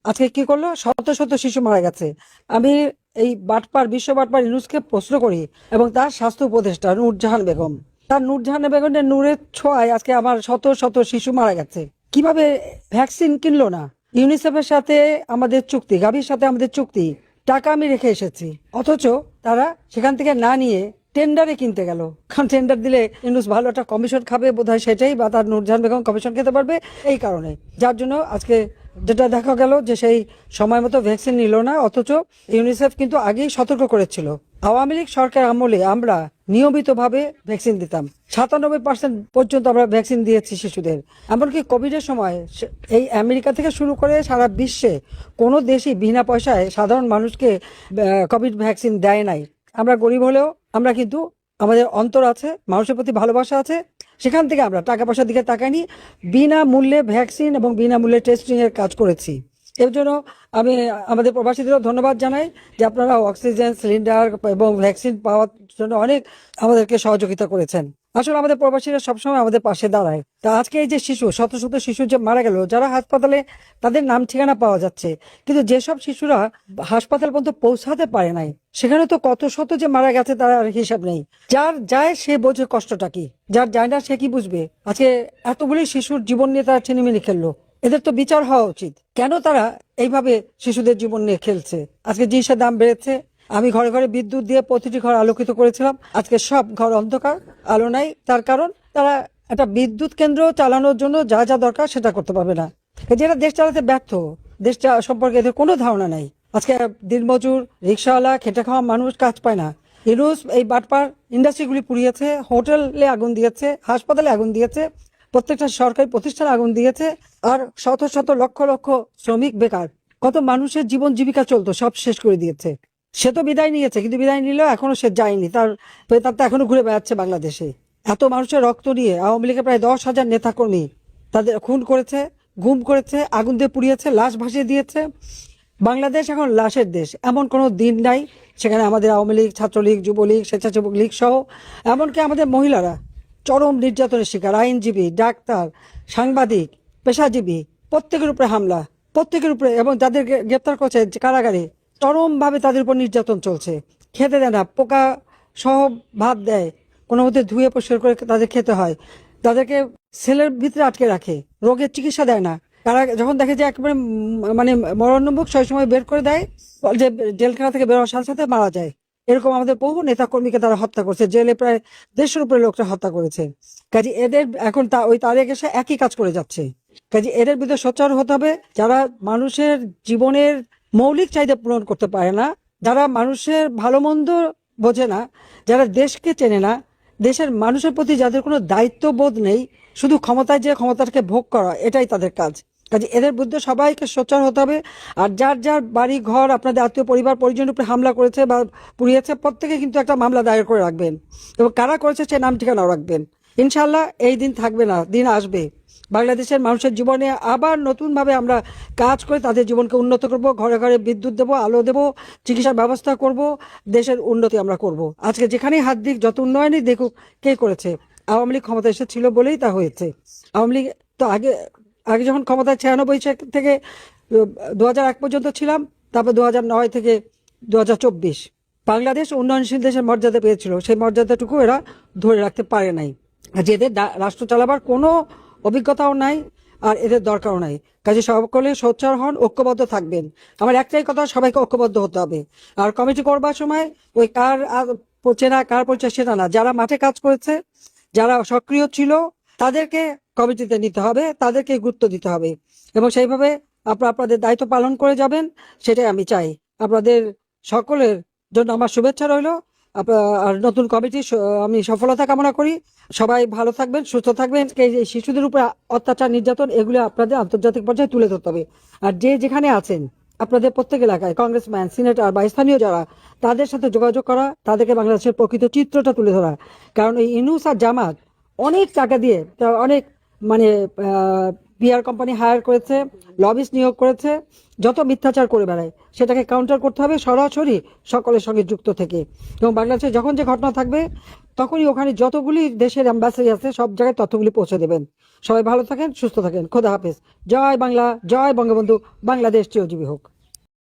আজকে কি করলো, শত শত শিশু মারা গেছে। আমি এই বিশ্ব বাটপার ইউনুসকে প্রশ্ন করি, এবং তার স্বাস্থ্য উপদেষ্টা নূরজাহান বেগম, তার নূরজাহান বেগমের নূরের ছোঁয়ায় আজকে আমার শত শত শিশু মারা গেছে। কিভাবে ভ্যাকসিন কিনলো না? ইউনিসেফের সাথে আমাদের চুক্তি, গাভির সাথে আমাদের চুক্তি, টাকা আমি রেখে এসেছি, অথচ তারা সেখান থেকে না নিয়ে টেন্ডারে কিনতে গেল। কারণ টেন্ডার দিলে ইউনুস ভালো একটা কমিশন খাবে বোধহয়, সেটাই, বা তার নূরজাহান বেগম কমিশন খেতে পারবে এই কারণে। যার জন্য আজকে যেটা দেখা গেল যে সেই সময় মতো ভ্যাকসিন নিল না, অথচ ইউনিসেফ কিন্তু আগেই সতর্ক করেছিল। আওয়ামী লীগ সরকার আমলে আমরা নিয়মিতভাবে ভ্যাকসিন দিতাম, 97% পর্যন্ত আমরা ভ্যাকসিন দিয়েছি শিশুদের। এমনকি কোভিডের সময় এই আমেরিকা থেকে শুরু করে সারা বিশ্বে কোনো দেশই বিনা পয়সায় সাধারণ মানুষকে কোভিড ভ্যাকসিন দেয় নাই। আমরা গরিব হলেও আমরা কিন্তু আমাদের অন্তর আছে, মানুষের প্রতি ভালোবাসা আছে, সেখান থেকে আমরা টাকা পয়সার দিকে তাকাইনি, বিনামূল্যে ভ্যাকসিন এবং বিনামূল্যে টেস্টিং এর কাজ করেছি। এর জন্য আমি আমাদের প্রবাসীদেরও ধন্যবাদ জানাই যে আপনারা অক্সিজেন সিলিন্ডার এবং ভ্যাকসিন পাওয়ার জন্য অনেক আমাদেরকে সহযোগিতা করেছেন। আসলে আমাদের প্রবাসীরা সবসময় আমাদের পাশে দাঁড়ায়। তা আজকে এই যে শিশু, শত শত শিশু যে মারা গেল, যারা হাসপাতালে, তাদের নাম ঠিকানা পাওয়া যাচ্ছে, কিন্তু যেসব শিশুরা হাসপাতাল পর্যন্ত পৌঁছাতে পারে নাই, সেখানে তো কত শত যে মারা গেছে তার আর হিসাব নেই। যার যায় সে বোঝে কষ্টটা কি, যার যায় না সে কি বুঝবে? আজকে এতগুলি শিশুর জীবন নিয়ে তারা ছিনিমিনি খেললো, এদের তো বিচার হওয়া উচিত। কেন তারা এইভাবে শিশুদের জীবন নিয়ে খেলছে? আজকে জিনিসের দাম বেড়েছে, আমি ঘরে ঘরে বিদ্যুৎ দিয়ে প্রতিটি ঘর আলোকিত করেছিলাম, আজকে সব ঘর অন্ধকার, আলো নাই। তার কারণ তারা একটা বিদ্যুৎ কেন্দ্র চালানোর জন্য যা যা দরকার সেটা করতে পারবে না। যেটা দেশ চালাতে ব্যর্থ, দেশটা সম্পর্কে এদের কোনো ধারণা নাই। আজকে দিনমজুর, রিক্সাওয়ালা, খেটে খাওয়া মানুষ কাজ পায় না। ইউনুস এই বাটপার ইন্ডাস্ট্রিগুলি পুড়িয়েছে, হোটেলে আগুন দিয়েছে, হাসপাতালে আগুন দিয়েছে, প্রত্যেকটা সরকারি প্রতিষ্ঠানে আগুন দিয়েছে, আর শত শত লক্ষ লক্ষ শ্রমিক বেকার, কত মানুষের জীবন জীবিকা চলতো, সব শেষ করে দিয়েছে। সে তো বিদায় নিয়েছে, কিন্তু বিদায় নিলেও এখনো সে যায়নি, তার তার তো এখনো ঘুরে বেড়াচ্ছে বাংলাদেশে। এত মানুষের রক্ত নিয়ে আওয়ামী লীগের প্রায় 10,000 নেতাকর্মী তাদের খুন করেছে, গুম করেছে, আগুন দিয়ে পুড়িয়েছে, লাশ ভাসিয়ে দিয়েছে। বাংলাদেশ এখন লাশের দেশ, এমন কোনো দিন নাই সেখানে আমাদের আওয়ামী লীগ, ছাত্রলীগ, যুবলীগ, স্বেচ্ছাসেবক লীগ সহ এমনকি আমাদের মহিলারা চরম নির্যাতনের শিকার। আইনজীবী, ডাক্তার, সাংবাদিক, পেশাজীবী, প্রত্যেকের উপরে হামলা, প্রত্যেকের উপরে, এবং যাদের গ্রেপ্তার করছে কারাগারে, চরম ভাবে তাদের উপর নির্যাতন চলছে। খেতে দেয় না, পোকা সহ ভাত দেয়, কোনো মধ্যে ধুয়ে পরিষ্কার করে তাদের খেতে হয়। তাদেরকে সেলের ভিতরে আটকে রাখে, রোগের চিকিৎসা দেয় না। তারা যখন দেখে যে একেবারে মানে মরণোন্মুখ, সেই সময় বের করে দেয়, যে জেলখানা থেকে বেরোনোর সাথে সাথে মারা যায়। এরকম আমাদের বহু নেতা কর্মীকে তারা হত্যা করছে, জেলে প্রায় 150 উপরে লোকটা হত্যা করেছে। কাজে এদের এখন ওই তারেক এসে একই কাজ করে যাচ্ছে। কাজে এদের বিরুদ্ধে সোচ্চার হতে হবে, যারা মানুষের জীবনের মৌলিক চাহিদা পূরণ করতে পারে না, যারা মানুষের ভালো মন্দ বোঝে না, যারা দেশকে চেনে না, দেশের মানুষের প্রতি যাদের কোনো দায়িত্ববোধ নেই, শুধু ক্ষমতায় যে ক্ষমতাকে ভোগ করা, এটাই তাদের কাজ। কাজে এদের বিরুদ্ধে সবাইকে সোচ্চার হতে হবে। আর যার যার বাড়ি ঘর, আপনাদের আত্মীয় পরিবার পরিজনের উপরে হামলা করেছে বা পুড়িয়েছে, প্রত্যেকে কিন্তু একটা মামলা দায়ের করে রাখবেন, এবং কারা করেছে সে নাম ঠিকানাও রাখবেন। ইনশাল্লাহ এই দিন থাকবে না, দিন আসবে বাংলাদেশের মানুষের জীবনে আবার নতুন ভাবে আমরা কাজ করে তাদের জীবনকে উন্নত করব, ঘরে ঘরে বিদ্যুৎ দেবো, আলো দেবো, চিকিৎসার ব্যবস্থা করব, দেশের উন্নতি আমরা করব। আজকে যেখানেই হাত দিক, যত উন্নয়নই দেখুক, কে করেছে? আওয়ামী লীগ ক্ষমতা এসেছিল বলেই তা হয়েছে। আওয়ামী লীগ তো আগে আগে যখন ক্ষমতায় 96 থেকে 2001 পর্যন্ত ছিলাম, তারপর 2009 থেকে 2024 বাংলাদেশ উন্নয়নশীল দেশের মর্যাদা পেয়েছিল, সেই মর্যাদাটুকু এরা ধরে রাখতে পারে নাই। যে এদের রাষ্ট্র চালাবার কোনো অভিজ্ঞতাও নাই, আর এদের দরকারও নাই। কাজে সকলে সোচ্চার হন, ঐক্যবদ্ধ থাকবেন। আমার একটাই কথা, সবাইকে ঐক্যবদ্ধ হতে হবে। আর কমিটি করবার সময় ওই কার চেনা কার পরিচয় সেটা না, যারা মাঠে কাজ করেছে, যারা সক্রিয় ছিল, তাদেরকে কমিটিতে নিতে হবে, তাদেরকে গুরুত্ব দিতে হবে, এবং সেইভাবে আপনারা আপনাদের দায়িত্ব পালন করে যাবেন, সেটাই আমি চাই। আপনাদের সকলের জন্য আমার শুভেচ্ছা রইল। আর নতুন কমিটি আমি সফলতা কামনা করি। সবাই ভালো থাকবেন, সুস্থ থাকবেন। এই যে শিশুদের উপর অত্যাচার, নির্যাতন, এগুলো আপনাদের আন্তর্জাতিক পর্যায়ে তুলে ধরতে হবে। আর যে যেখানে আছেন, আপনাদের প্রত্যেক এলাকায় কংগ্রেসম্যান, সিনেটর বা স্থানীয় যারা, তাদের সাথে যোগাযোগ করা, তাদেরকে বাংলাদেশের প্রকৃত চিত্রটা তুলে ধরা। কারণ এই ইউনূস আর জামাত অনেক টাকা দিয়ে, অনেক মানে বিআর কোম্পানি হায়ার করেছে, লবিস্ট নিয়োগ করেছে, যত মিথ্যাচার করে বেড়ায় সেটাকে কাউন্টার করতে হবে সরাসরি সকলের সঙ্গে যুক্ত থেকে। এবং বাংলাদেশে যখন যে ঘটনা থাকবে তখনই ওখানে যতগুলি দেশের অ্যাম্বাসেডার আছে সব জায়গায় তথ্যগুলি পৌঁছে দেবেন। সবাই ভালো থাকেন, সুস্থ থাকেন, খোদা হাফেজ। জয় বাংলা, জয় বঙ্গবন্ধু, বাংলাদেশ চিরজীবী হোক।